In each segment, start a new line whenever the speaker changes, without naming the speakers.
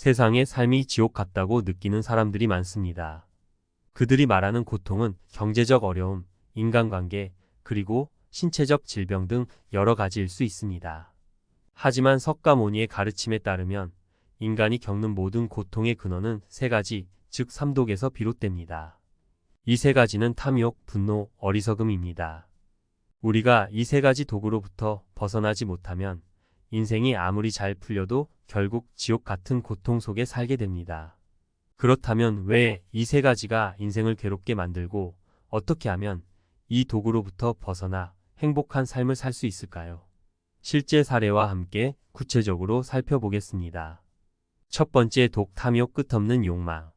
세상의 삶이 지옥 같다고 느끼는 사람들이 많습니다. 그들이 말하는 고통은 경제적 어려움, 인간관계, 그리고 신체적 질병 등 여러 가지일 수 있습니다. 하지만 석가모니의 가르침에 따르면 인간이 겪는 모든 고통의 근원은 세 가지, 즉 삼독에서 비롯됩니다. 이 세 가지는 탐욕, 분노, 어리석음입니다. 우리가 이 세 가지 독으로부터 벗어나지 못하면 인생이 아무리 잘 풀려도 결국 지옥 같은 고통 속에 살게 됩니다. 그렇다면 왜 이 세 가지가 인생을 괴롭게 만들고 어떻게 하면 이 독으로부터 벗어나 행복한 삶을 살 수 있을까요? 실제 사례와 함께 구체적으로 살펴보겠습니다. 첫 번째 독 탐욕 끝없는 욕망.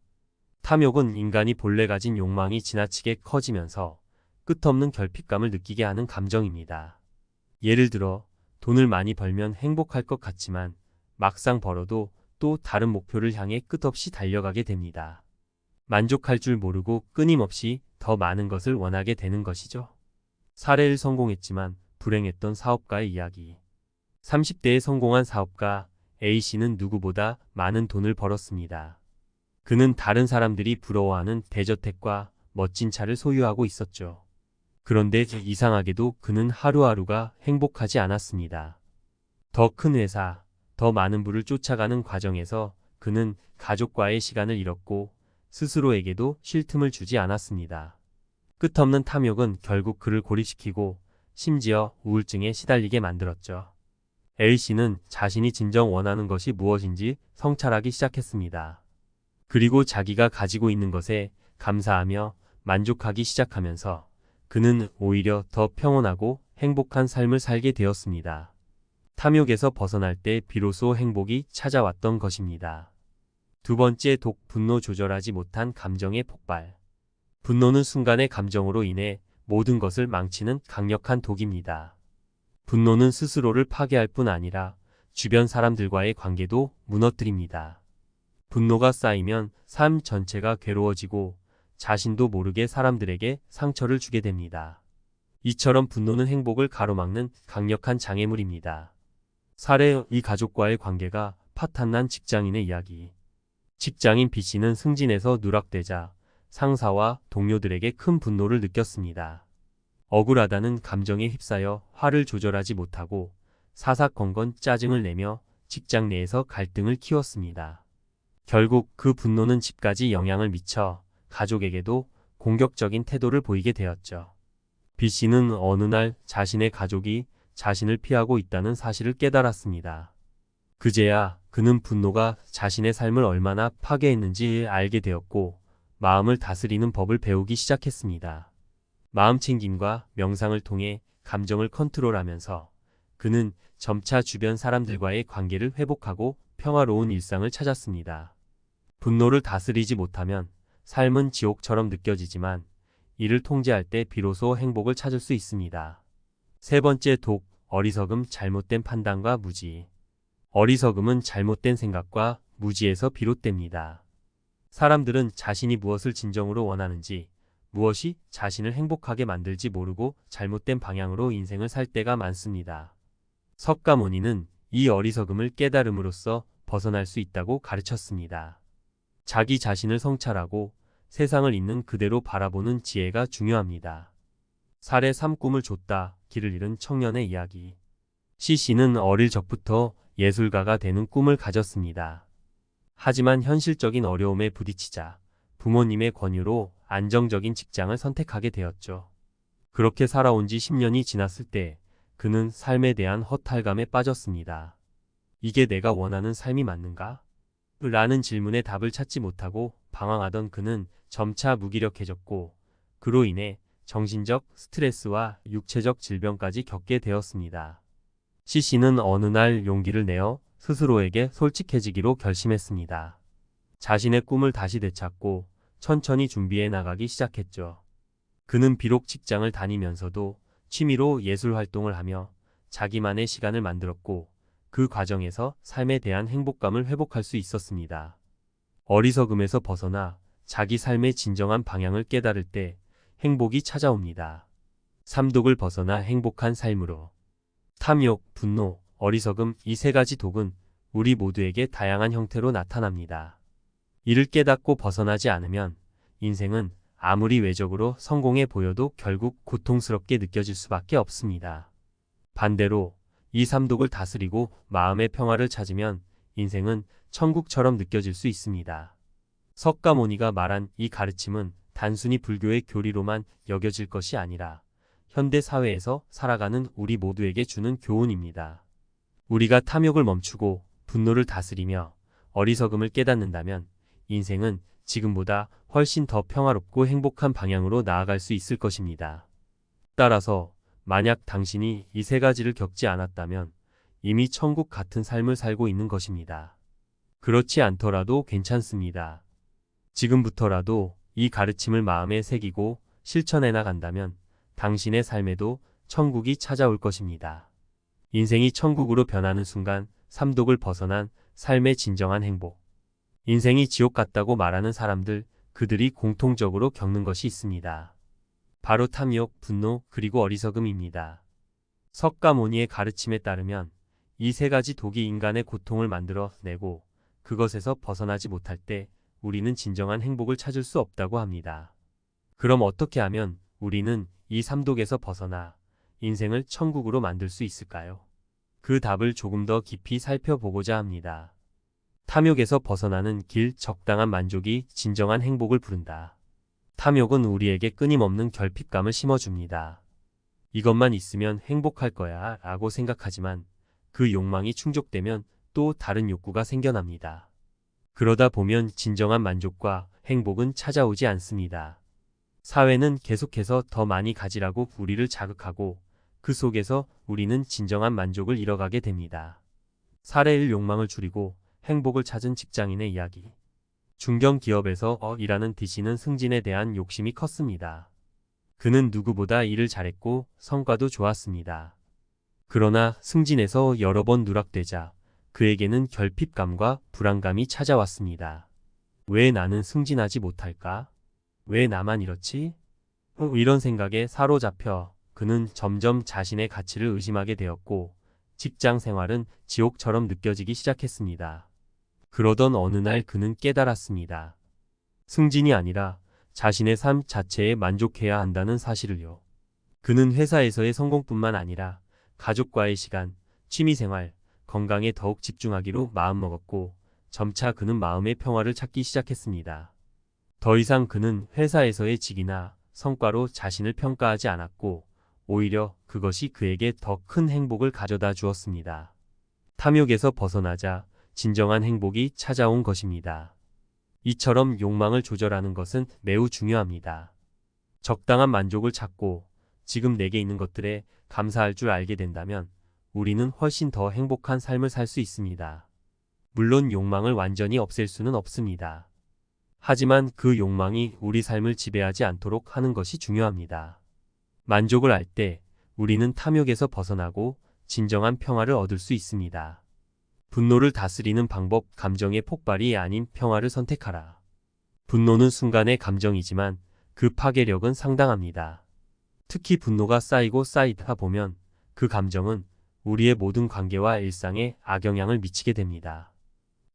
탐욕은 인간이 본래 가진 욕망이 지나치게 커지면서 끝없는 결핍감을 느끼게 하는 감정입니다. 예를 들어 돈을 많이 벌면 행복할 것 같지만 막상 벌어도 또 다른 목표를 향해 끝없이 달려가게 됩니다. 만족할 줄 모르고 끊임없이 더 많은 것을 원하게 되는 것이죠. 사례를 성공했지만 불행했던 사업가의 이야기. 30대에 성공한 사업가 A씨는 누구보다 많은 돈을 벌었습니다. 그는 다른 사람들이 부러워하는 대저택과 멋진 차를 소유하고 있었죠. 그런데 이상하게도 그는 하루하루가 행복하지 않았습니다. 더 큰 회사, 더 많은 부를 쫓아가는 과정에서 그는 가족과의 시간을 잃었고 스스로에게도 쉴 틈을 주지 않았습니다. 끝없는 탐욕은 결국 그를 고립시키고 심지어 우울증에 시달리게 만들었죠. A씨는 자신이 진정 원하는 것이 무엇인지 성찰하기 시작했습니다. 그리고 자기가 가지고 있는 것에 감사하며 만족하기 시작하면서 그는 오히려 더 평온하고 행복한 삶을 살게 되었습니다. 탐욕에서 벗어날 때 비로소 행복이 찾아왔던 것입니다. 두 번째 독 분노 조절하지 못한 감정의 폭발. 분노는 순간의 감정으로 인해 모든 것을 망치는 강력한 독입니다. 분노는 스스로를 파괴할 뿐 아니라 주변 사람들과의 관계도 무너뜨립니다. 분노가 쌓이면 삶 전체가 괴로워지고 자신도 모르게 사람들에게 상처를 주게 됩니다. 이처럼 분노는 행복을 가로막는 강력한 장애물입니다. 사례 이 가족과의 관계가 파탄난 직장인의 이야기. 직장인 B씨는 승진에서 누락되자 상사와 동료들에게 큰 분노를 느꼈습니다. 억울하다는 감정에 휩싸여 화를 조절하지 못하고 사사건건 짜증을 내며 직장 내에서 갈등을 키웠습니다. 결국 그 분노는 집까지 영향을 미쳐 가족에게도 공격적인 태도를 보이게 되었죠. B씨는 어느 날 자신의 가족이 자신을 피하고 있다는 사실을 깨달았습니다. 그제야 그는 분노가 자신의 삶을 얼마나 파괴했는지 알게 되었고 마음을 다스리는 법을 배우기 시작했습니다. 마음챙김과 명상을 통해 감정을 컨트롤하면서 그는 점차 주변 사람들과의 관계를 회복하고 평화로운 일상을 찾았습니다. 분노를 다스리지 못하면 삶은 지옥처럼 느껴지지만 이를 통제할 때 비로소 행복을 찾을 수 있습니다. 세 번째 독, 어리석음, 잘못된 판단과 무지. 어리석음은 잘못된 생각과 무지에서 비롯됩니다. 사람들은 자신이 무엇을 진정으로 원하는지, 무엇이 자신을 행복하게 만들지 모르고 잘못된 방향으로 인생을 살 때가 많습니다. 석가모니는 이 어리석음을 깨달음으로써 벗어날 수 있다고 가르쳤습니다. 자기 자신을 성찰하고 세상을 있는 그대로 바라보는 지혜가 중요합니다. 사례 3 꿈을 줬다, 길을 잃은 청년의 이야기. C씨는 어릴 적부터 예술가가 되는 꿈을 가졌습니다. 하지만 현실적인 어려움에 부딪히자 부모님의 권유로 안정적인 직장을 선택하게 되었죠. 그렇게 살아온 지 10년이 지났을 때 그는 삶에 대한 허탈감에 빠졌습니다. 이게 내가 원하는 삶이 맞는가? 라는 질문에 답을 찾지 못하고 방황하던 그는 점차 무기력해졌고 그로 인해 정신적 스트레스와 육체적 질병까지 겪게 되었습니다. C씨는 어느 날 용기를 내어 스스로에게 솔직해지기로 결심했습니다. 자신의 꿈을 다시 되찾고 천천히 준비해 나가기 시작했죠. 그는 비록 직장을 다니면서도 취미로 예술 활동을 하며 자기만의 시간을 만들었고 그 과정에서 삶에 대한 행복감을 회복할 수 있었습니다. 어리석음에서 벗어나 자기 삶의 진정한 방향을 깨달을 때 행복이 찾아옵니다. 삼독을 벗어나 행복한 삶으로. 탐욕, 분노, 어리석음 이 세 가지 독은 우리 모두에게 다양한 형태로 나타납니다. 이를 깨닫고 벗어나지 않으면 인생은 아무리 외적으로 성공해 보여도 결국 고통스럽게 느껴질 수밖에 없습니다. 반대로 이 삼독을 다스리고 마음의 평화를 찾으면 인생은 천국처럼 느껴질 수 있습니다. 석가모니가 말한 이 가르침은 단순히 불교의 교리로만 여겨질 것이 아니라 현대 사회에서 살아가는 우리 모두에게 주는 교훈입니다. 우리가 탐욕을 멈추고 분노를 다스리며 어리석음을 깨닫는다면 인생은 지금보다 훨씬 더 평화롭고 행복한 방향으로 나아갈 수 있을 것입니다. 따라서 만약 당신이 이 세 가지를 겪지 않았다면 이미 천국 같은 삶을 살고 있는 것입니다. 그렇지 않더라도 괜찮습니다. 지금부터라도 이 가르침을 마음에 새기고 실천해 나간다면 당신의 삶에도 천국이 찾아올 것입니다. 인생이 천국으로 변하는 순간 삼독을 벗어난 삶의 진정한 행복. 인생이 지옥 같다고 말하는 사람들, 그들이 공통적으로 겪는 것이 있습니다. 바로 탐욕, 분노, 그리고 어리석음입니다. 석가모니의 가르침에 따르면 이 세 가지 독이 인간의 고통을 만들어 내고 그것에서 벗어나지 못할 때 우리는 진정한 행복을 찾을 수 없다고 합니다. 그럼 어떻게 하면 우리는 이 삼독에서 벗어나 인생을 천국으로 만들 수 있을까요? 그 답을 조금 더 깊이 살펴보고자 합니다. 탐욕에서 벗어나는 길, 적당한 만족이 진정한 행복을 부른다. 탐욕은 우리에게 끊임없는 결핍감을 심어줍니다. 이것만 있으면 행복할 거야 라고 생각하지만 그 욕망이 충족되면 또 다른 욕구가 생겨납니다. 그러다 보면 진정한 만족과 행복은 찾아오지 않습니다. 사회는 계속해서 더 많이 가지라고 우리를 자극하고 그 속에서 우리는 진정한 만족을 잃어가게 됩니다. 사례 1. 욕망을 줄이고 행복을 찾은 직장인의 이야기. 중견기업에서 일하는 D씨는 승진에 대한 욕심이 컸습니다. 그는 누구보다 일을 잘했고 성과도 좋았습니다. 그러나 승진에서 여러 번 누락되자 그에게는 결핍감과 불안감이 찾아왔습니다. 왜 나는 승진하지 못할까? 왜 나만 이렇지? 이런 생각에 사로잡혀 그는 점점 자신의 가치를 의심하게 되었고 직장 생활은 지옥처럼 느껴지기 시작했습니다. 그러던 어느 날 그는 깨달았습니다. 승진이 아니라 자신의 삶 자체에 만족해야 한다는 사실을요. 그는 회사에서의 성공뿐만 아니라 가족과의 시간, 취미생활, 건강에 더욱 집중하기로 마음먹었고 점차 그는 마음의 평화를 찾기 시작했습니다. 더 이상 그는 회사에서의 직이나 성과로 자신을 평가하지 않았고 오히려 그것이 그에게 더 큰 행복을 가져다 주었습니다. 탐욕에서 벗어나자 진정한 행복이 찾아온 것입니다. 이처럼 욕망을 조절하는 것은 매우 중요합니다. 적당한 만족을 찾고 지금 내게 있는 것들에 감사할 줄 알게 된다면 우리는 훨씬 더 행복한 삶을 살 수 있습니다. 물론 욕망을 완전히 없앨 수는 없습니다. 하지만 그 욕망이 우리 삶을 지배하지 않도록 하는 것이 중요합니다. 만족을 알 때 우리는 탐욕에서 벗어나고 진정한 평화를 얻을 수 있습니다. 분노를 다스리는 방법, 감정의 폭발이 아닌 평화를 선택하라. 분노는 순간의 감정이지만 그 파괴력은 상당합니다. 특히 분노가 쌓이고 쌓이다 보면 그 감정은 우리의 모든 관계와 일상에 악영향을 미치게 됩니다.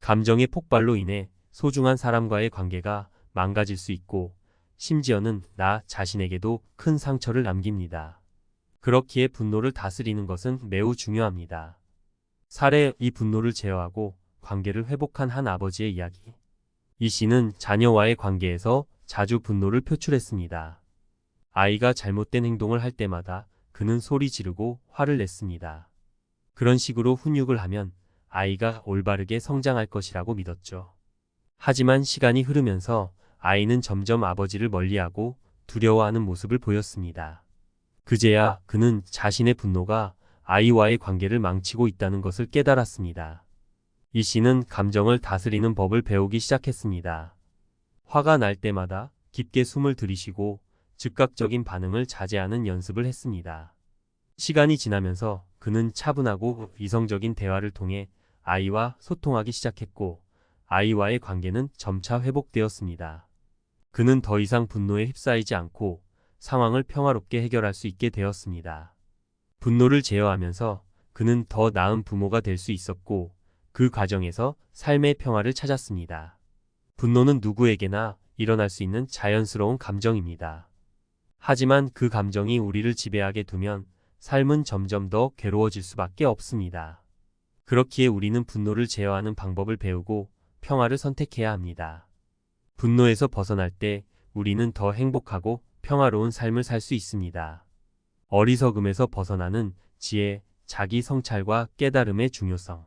감정의 폭발로 인해 소중한 사람과의 관계가 망가질 수 있고 심지어는 나 자신에게도 큰 상처를 남깁니다. 그렇기에 분노를 다스리는 것은 매우 중요합니다. 사례, 이 분노를 제어하고 관계를 회복한 한 아버지의 이야기. 이 씨는 자녀와의 관계에서 자주 분노를 표출했습니다. 아이가 잘못된 행동을 할 때마다 그는 소리 지르고 화를 냈습니다. 그런 식으로 훈육을 하면 아이가 올바르게 성장할 것이라고 믿었죠. 하지만 시간이 흐르면서 아이는 점점 아버지를 멀리하고 두려워하는 모습을 보였습니다. 그제야 그는 자신의 분노가 아이와의 관계를 망치고 있다는 것을 깨달았습니다. 이 씨는 감정을 다스리는 법을 배우기 시작했습니다. 화가 날 때마다 깊게 숨을 들이쉬고 즉각적인 반응을 자제하는 연습을 했습니다. 시간이 지나면서 그는 차분하고 이성적인 대화를 통해 아이와 소통하기 시작했고 아이와의 관계는 점차 회복되었습니다. 그는 더 이상 분노에 휩싸이지 않고 상황을 평화롭게 해결할 수 있게 되었습니다. 분노를 제어하면서 그는 더 나은 부모가 될 수 있었고 그 과정에서 삶의 평화를 찾았습니다. 분노는 누구에게나 일어날 수 있는 자연스러운 감정입니다. 하지만 그 감정이 우리를 지배하게 두면 삶은 점점 더 괴로워질 수밖에 없습니다. 그렇기에 우리는 분노를 제어하는 방법을 배우고 평화를 선택해야 합니다. 분노에서 벗어날 때 우리는 더 행복하고 평화로운 삶을 살 수 있습니다. 어리석음에서 벗어나는 지혜, 자기 성찰과 깨달음의 중요성.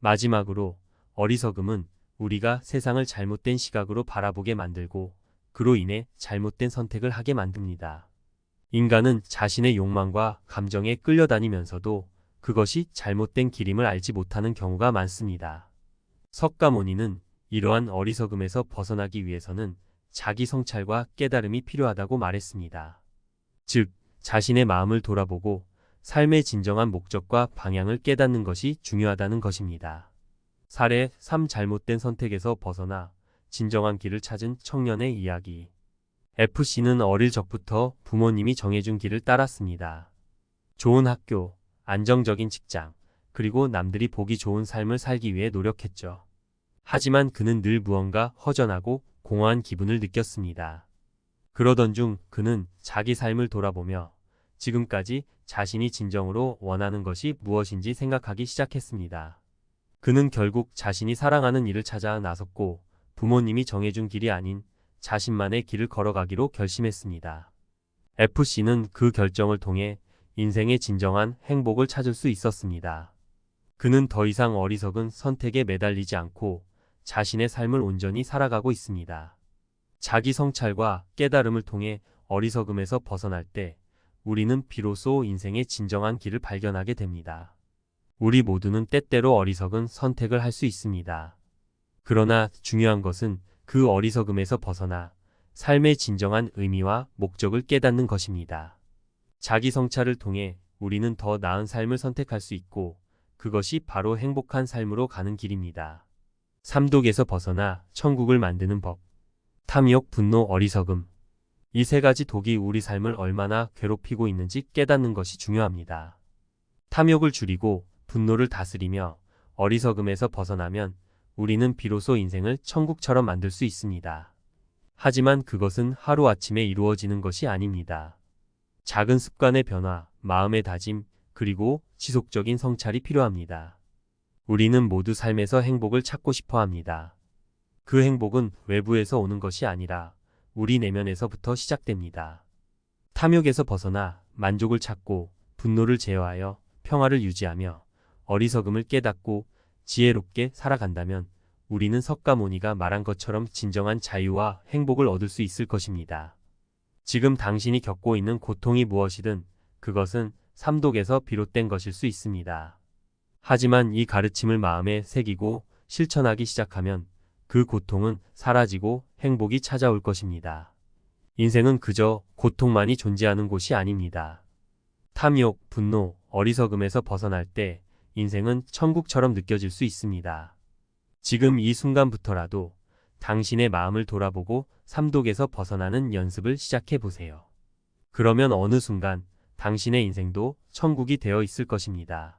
마지막으로 어리석음은 우리가 세상을 잘못된 시각으로 바라보게 만들고 그로 인해 잘못된 선택을 하게 만듭니다. 인간은 자신의 욕망과 감정에 끌려다니면서도 그것이 잘못된 길임을 알지 못하는 경우가 많습니다. 석가모니는 이러한 어리석음에서 벗어나기 위해서는 자기 성찰과 깨달음이 필요하다고 말했습니다. 즉, 자신의 마음을 돌아보고 삶의 진정한 목적과 방향을 깨닫는 것이 중요하다는 것입니다. 사례 3. 잘못된 선택에서 벗어나 진정한 길을 찾은 청년의 이야기. FC는 어릴 적부터 부모님이 정해준 길을 따랐습니다. 좋은 학교, 안정적인 직장, 그리고 남들이 보기 좋은 삶을 살기 위해 노력했죠. 하지만 그는 늘 무언가 허전하고 공허한 기분을 느꼈습니다. 그러던 중 그는 자기 삶을 돌아보며 지금까지 자신이 진정으로 원하는 것이 무엇인지 생각하기 시작했습니다. 그는 결국 자신이 사랑하는 일을 찾아 나섰고 부모님이 정해준 길이 아닌 자신만의 길을 걸어가기로 결심했습니다. FC는 그 결정을 통해 인생의 진정한 행복을 찾을 수 있었습니다. 그는 더 이상 어리석은 선택에 매달리지 않고 자신의 삶을 온전히 살아가고 있습니다. 자기 성찰과 깨달음을 통해 어리석음에서 벗어날 때 우리는 비로소 인생의 진정한 길을 발견하게 됩니다. 우리 모두는 때때로 어리석은 선택을 할 수 있습니다. 그러나 중요한 것은 그 어리석음에서 벗어나 삶의 진정한 의미와 목적을 깨닫는 것입니다. 자기 성찰을 통해 우리는 더 나은 삶을 선택할 수 있고 그것이 바로 행복한 삶으로 가는 길입니다. 삼독에서 벗어나 천국을 만드는 법. 탐욕, 분노, 어리석음. 이 세 가지 독이 우리 삶을 얼마나 괴롭히고 있는지 깨닫는 것이 중요합니다. 탐욕을 줄이고 분노를 다스리며 어리석음에서 벗어나면 우리는 비로소 인생을 천국처럼 만들 수 있습니다. 하지만 그것은 하루아침에 이루어지는 것이 아닙니다. 작은 습관의 변화, 마음의 다짐, 그리고 지속적인 성찰이 필요합니다. 우리는 모두 삶에서 행복을 찾고 싶어 합니다. 그 행복은 외부에서 오는 것이 아니라 우리 내면에서부터 시작됩니다. 탐욕에서 벗어나 만족을 찾고 분노를 제어하여 평화를 유지하며 어리석음을 깨닫고 지혜롭게 살아간다면 우리는 석가모니가 말한 것처럼 진정한 자유와 행복을 얻을 수 있을 것입니다. 지금 당신이 겪고 있는 고통이 무엇이든 그것은 삼독에서 비롯된 것일 수 있습니다. 하지만 이 가르침을 마음에 새기고 실천하기 시작하면 그 고통은 사라지고 행복이 찾아올 것입니다. 인생은 그저 고통만이 존재하는 곳이 아닙니다. 탐욕, 분노, 어리석음에서 벗어날 때 인생은 천국처럼 느껴질 수 있습니다. 지금 이 순간부터라도 당신의 마음을 돌아보고 삼독에서 벗어나는 연습을 시작해 보세요. 그러면 어느 순간 당신의 인생도 천국이 되어 있을 것입니다.